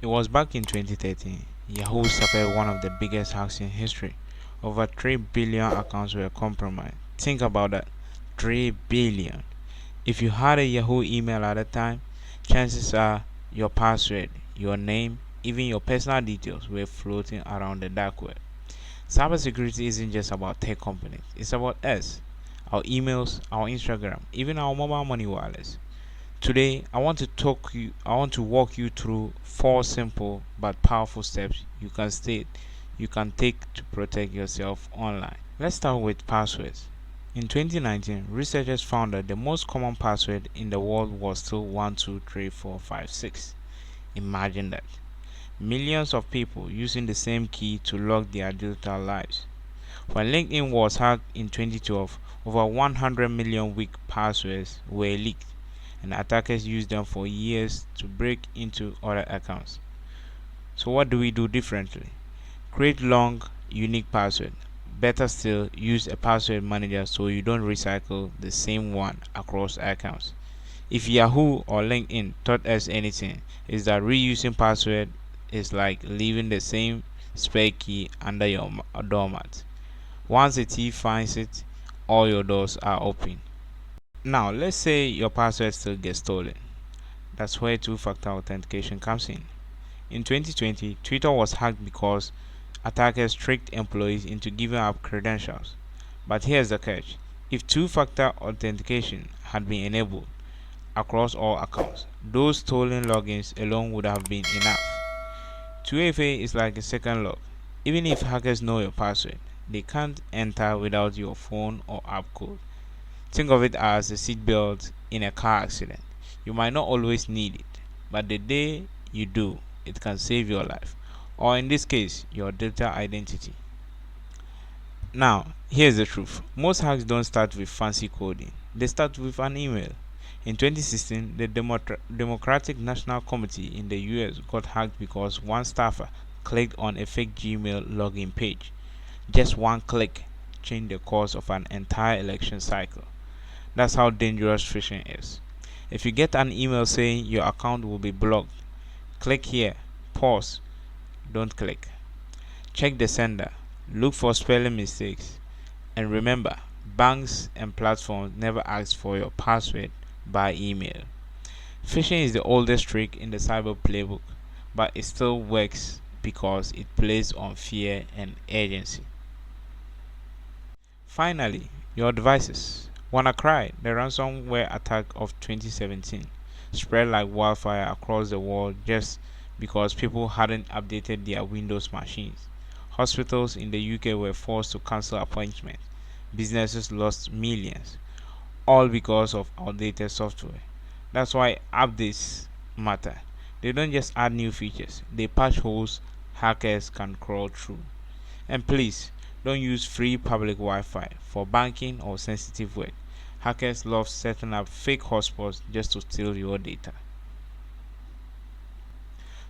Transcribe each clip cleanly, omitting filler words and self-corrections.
It was back in 2013. Yahoo suffered one of the biggest hacks in history. Over 3 billion accounts were compromised. Think about that. 3 billion. If you had a Yahoo email at the time, chances are your password, your name, even your personal details were floating around the dark web. Cybersecurity isn't just about tech companies, it's about us, our emails, our Instagram, even our mobile money wallets. Today, I want to walk you through four simple but powerful steps you can take to protect yourself online. Let's start with passwords. In 2019, researchers found that the most common password in the world was still 123456. Imagine that. Millions of people using the same key to log their digital lives. When LinkedIn was hacked in 2012, over 100 million weak passwords were leaked, and attackers used them for years to break into other accounts. So what do we do differently? Create long, unique password. Better still, use a password manager so you don't recycle the same one across accounts. If Yahoo or LinkedIn taught us anything, is that reusing password is like leaving the same spare key under your doormat. Once a thief finds it, all your doors are open. Now, let's say your password still gets stolen. That's where two-factor authentication comes in. In 2020, Twitter was hacked because attackers tricked employees into giving up credentials. But here's the catch. If two-factor authentication had been enabled across all accounts, those stolen logins alone would have been enough. 2FA is like a second lock. Even if hackers know your password, they can't enter without your phone or app code. Think of it as a seatbelt in a car accident. You might not always need it, but the day you do, it can save your life, or in this case, your digital identity. Now, here's the truth. Most hacks don't start with fancy coding. They start with an email. In 2016, the Democratic National Committee in the US got hacked because one staffer clicked on a fake Gmail login page. Just one click changed the course of an entire election cycle. That's how dangerous phishing is. If you get an email saying your account will be blocked, click here, pause, don't click. Check the sender, look for spelling mistakes, and remember, banks and platforms never ask for your password by email. Phishing is the oldest trick in the cyber playbook, but it still works because it plays on fear and urgency. Finally, your devices. WannaCry, the ransomware attack of 2017, spread like wildfire across the world just because people hadn't updated their Windows machines. Hospitals in the UK were forced to cancel appointments. Businesses lost millions, all because of outdated software. That's why updates matter. They don't just add new features, they patch holes hackers can crawl through. And please, don't use free public Wi-Fi for banking or sensitive work. Hackers love setting up fake hotspots just to steal your data.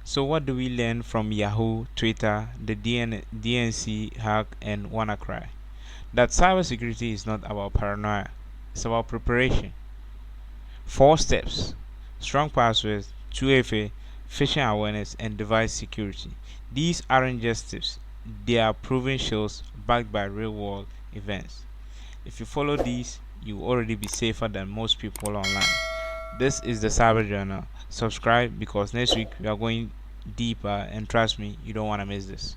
So what do we learn from Yahoo, Twitter, the DNC hack and WannaCry? That cybersecurity is not about paranoia, it's about preparation. 4 steps: strong passwords, 2FA, phishing awareness, and device security. These aren't just tips, they are proven shields backed by real world events. If you follow these, you will already be safer than most people online. This is the Cyber Journal. Subscribe because next week we are going deeper, and trust me, you don't want to miss this.